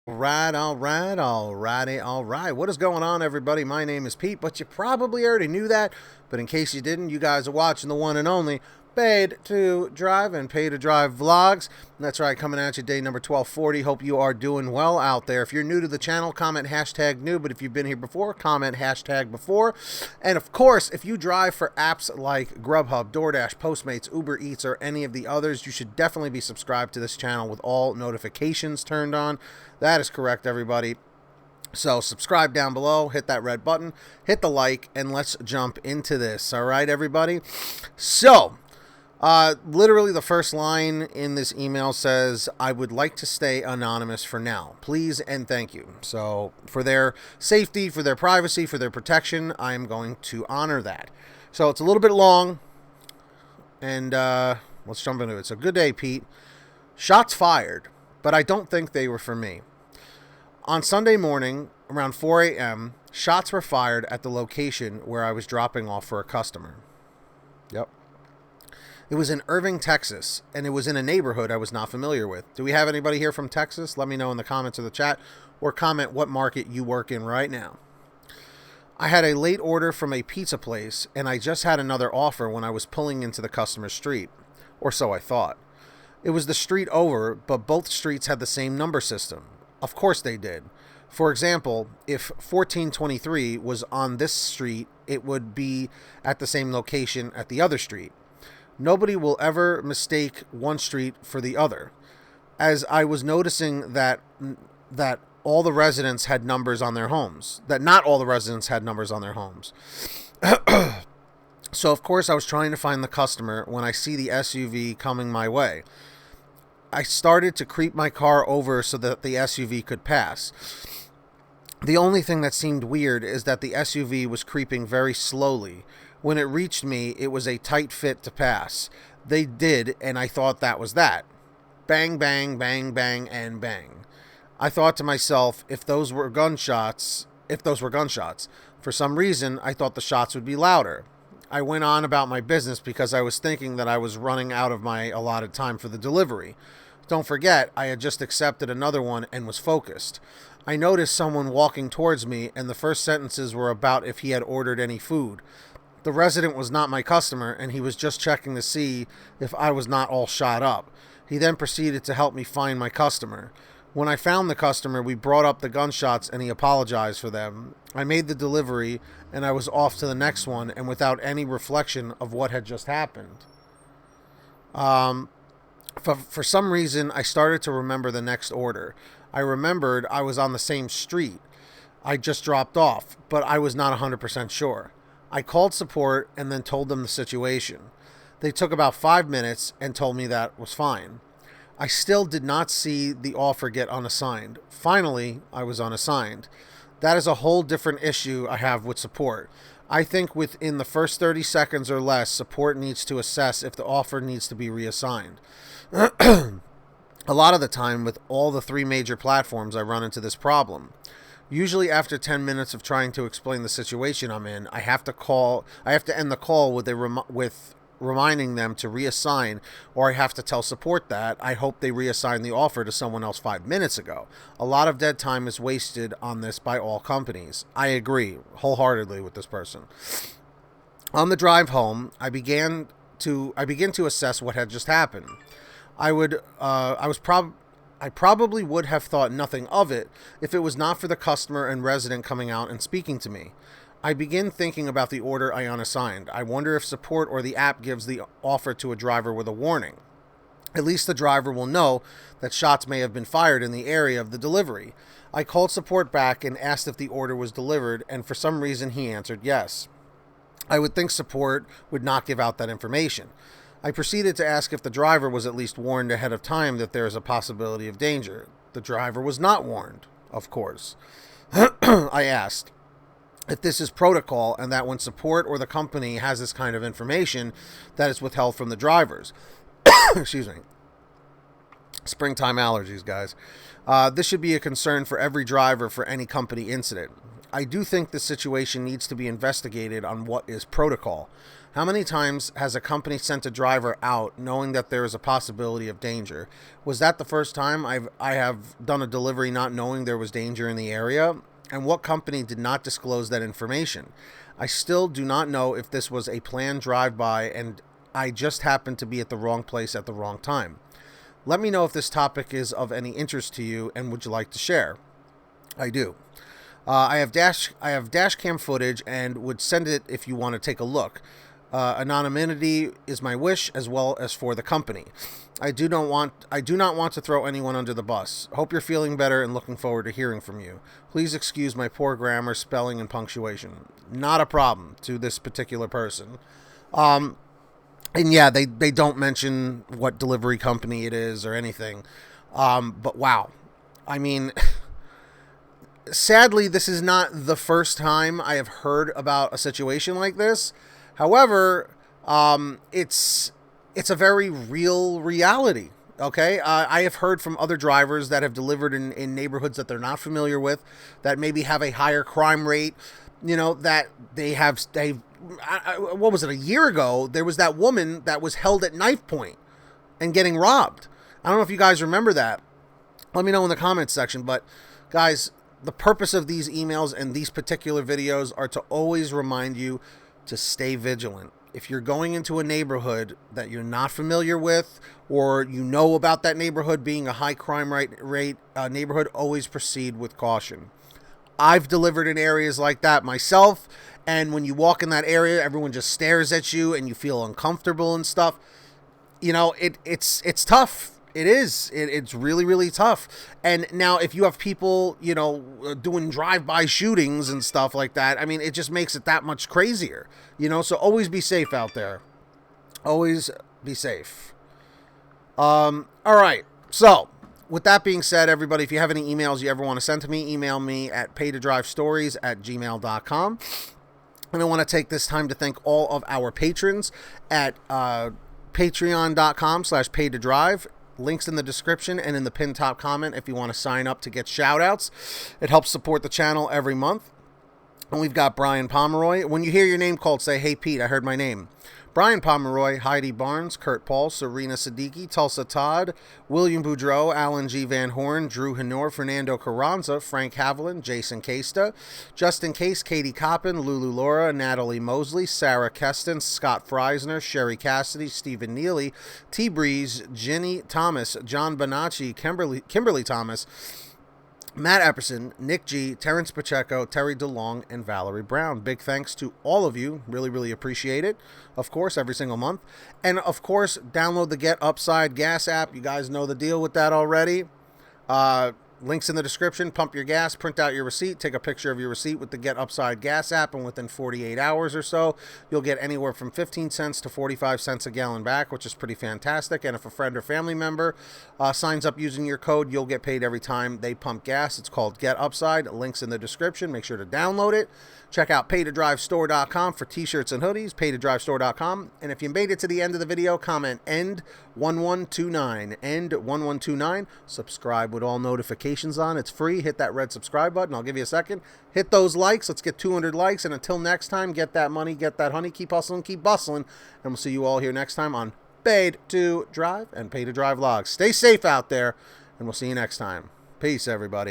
All right. What is going on, everybody? My name is Pete, but you probably already knew that. But in case you didn't, you guys are watching the one and only Paid to Drive and Pay to Drive vlogs. That's right, coming at you day number 1240. Hope you are doing well out there. If you're new to the channel, comment hashtag new. But if you've been here before, comment hashtag before. And of course, if you drive for apps like GrubHub, DoorDash, Postmates, Uber Eats, or any of the others, you should definitely be subscribed to this channel with all notifications turned on. That is correct, everybody. So subscribe down below, hit that red button, hit the like, and let's jump into this. All right, everybody? So, literally the first line in this email says, I would like to stay anonymous for now. Please and thank you. So for their safety, for their privacy, for their protection, I am going to honor that. So it's a little bit long, and let's jump into it. So good day, Pete. Shots fired, but I don't think they were for me. On Sunday morning, around 4 a.m., shots were fired at the location where I was dropping off for a customer. Yep. It was in Irving, Texas, and it was in a neighborhood I was not familiar with. Do we have anybody here from Texas? Let me know in the comments of the chat, or comment what market you work in right now. I had a late order from a pizza place, and I just had another offer when I was pulling into the customer's street, or so I thought. It was the street over, but both streets had the same number system. Of course they did. For example, if 1423 was on this street, it would be at the same location at the other street. Nobody will ever mistake one street for the other. As I was noticing that all the residents had numbers on their homes, that not all the residents had numbers on their homes. So of course I was trying to find the customer when I see the SUV coming my way. I started to creep my car over so that the SUV could pass. The only thing that seemed weird is that the SUV was creeping very slowly. When it reached me, it was a tight fit to pass. They did, and I thought that was that. Bang, bang, bang, bang, and bang. I thought to myself, if those were gunshots. For some reason, I thought the shots would be louder. I went on about my business because I was thinking that I was running out of my allotted time for the delivery. Don't forget, I had just accepted another one and was focused. I noticed someone walking towards me, and the first sentences were about if he had ordered any food. The resident was not my customer, and he was just checking to see if I was not all shot up. He then proceeded to help me find my customer. When I found the customer, we brought up the gunshots, and he apologized for them. I made the delivery, and I was off to the next one, and without any reflection of what had just happened. For some reason, I started to remember the next order. I remembered I was on the same street I just dropped off, but I was not 100% sure. I called support and then told them the situation. They took about 5 minutes and told me that was fine. I still did not see the offer get unassigned. Finally, I was unassigned. That is a whole different issue I have with support. I think within the first 30 seconds or less, support needs to assess if the offer needs to be reassigned. A lot of the time, with all the 3 major platforms, I run into this problem. Usually after 10 minutes of trying to explain the situation I'm in, I have to end the call with reminding them to reassign, or I have to tell support that I hope they reassign the offer to someone else 5 minutes ago. A lot of dead time is wasted on this by all companies. I agree wholeheartedly with this person. On the drive home, I begin to assess what had just happened. I probably would have thought nothing of it if it was not for the customer and resident coming out and speaking to me. I begin thinking about the order I unassigned. I wonder if support or the app gives the offer to a driver with a warning. At least the driver will know that shots may have been fired in the area of the delivery. I called support back and asked if the order was delivered, and for some reason he answered yes. I would think support would not give out that information. I proceeded to ask if the driver was at least warned ahead of time that there is a possibility of danger. The driver was not warned, of course. I asked if this is protocol and that when support or the company has this kind of information, that is withheld from the drivers. Excuse me. Springtime allergies, guys. This should be a concern for every driver for any company incident. I do think this situation needs to be investigated on what is protocol. How many times has a company sent a driver out knowing that there is a possibility of danger? Was that the first time I have done a delivery not knowing there was danger in the area? And what company did not disclose that information? I still do not know if this was a planned drive-by and I just happened to be at the wrong place at the wrong time. Let me know if this topic is of any interest to you and would you like to share? I do. I have dash cam footage and would send it if you want to take a look. Anonymity is my wish, as well as for the company. I do not want to throw anyone under the bus. Hope you're feeling better and looking forward to hearing from you. Please excuse my poor grammar, spelling, and punctuation. Not a problem to this particular person. And yeah, they don't mention what delivery company it is or anything. But wow. I mean, sadly, this is not the first time I have heard about a situation like this. However, it's a very real reality. Okay, I have heard from other drivers that have delivered in neighborhoods that they're not familiar with, that maybe have a higher crime rate. You know, that what was it, a year ago, there was that woman that was held at knife point and getting robbed. I don't know if you guys remember that. Let me know in the comments section. But guys, the purpose of these emails and these particular videos are to always remind you to stay vigilant. If you're going into a neighborhood that you're not familiar with, or you know about that neighborhood being a high crime rate neighborhood, always proceed with caution. I've delivered in areas like that myself, and when you walk in that area, everyone just stares at you and you feel uncomfortable and stuff. You know, it's tough. It is. It's really, really tough. And now if you have people, you know, doing drive-by shootings and stuff like that, I mean, it just makes it that much crazier, you know? So always be safe out there. Always be safe. All right. So with that being said, everybody, if you have any emails you ever want to send to me, email me at PaidToDriveStories@gmail.com. And I want to take this time to thank all of our patrons at patreon.com/PaidToDrive. Links in the description and in the pinned top comment if you want to sign up to get shout outs. It helps support the channel every month. And we've got Brian Pomeroy. When you hear your name called, say, "Hey, Pete, I heard my name." Brian Pomeroy, Heidi Barnes, Kurt Paul, Serena Siddiqui, Tulsa Todd, William Boudreau, Alan G. Van Horn, Drew Hanor, Fernando Carranza, Frank Haviland, Jason Casta, Justin Case, Katie Coppin, Lulu Laura, Natalie Mosley, Sarah Keston, Scott Freisner, Sherry Cassidy, Stephen Neely, T. Breeze, Jenny Thomas, John Bonacci, Kimberly Thomas, Matt Epperson, Nick G, Terrence Pacheco, Terry DeLong, and Valerie Brown. Big thanks to all of you. Really, really appreciate it. Of course, every single month. And of course, download the Get Upside Gas app. You guys know the deal with that already. Links in the description. Pump your gas, print out your receipt, take a picture of your receipt with the Get Upside Gas app, and within 48 hours or so, you'll get anywhere from 15 cents to 45 cents a gallon back, which is pretty fantastic. And if a friend or family member signs up using your code, you'll get paid every time they pump gas. It's called Get Upside. Links in the description. Make sure to download it. Check out PaidToDriveStore.com for t-shirts and hoodies, PaidToDriveStore.com. And if you made it to the end of the video, comment END 1129, END 1129. Subscribe with all notifications on. It's free. Hit that red subscribe button. I'll give you a second. Hit those likes. Let's get 200 likes. And until next time, get that money, get that honey, keep hustling, keep bustling. And we'll see you all here next time on Paid to Drive and Pay to Drive Vlogs. Stay safe out there, and we'll see you next time. Peace, everybody.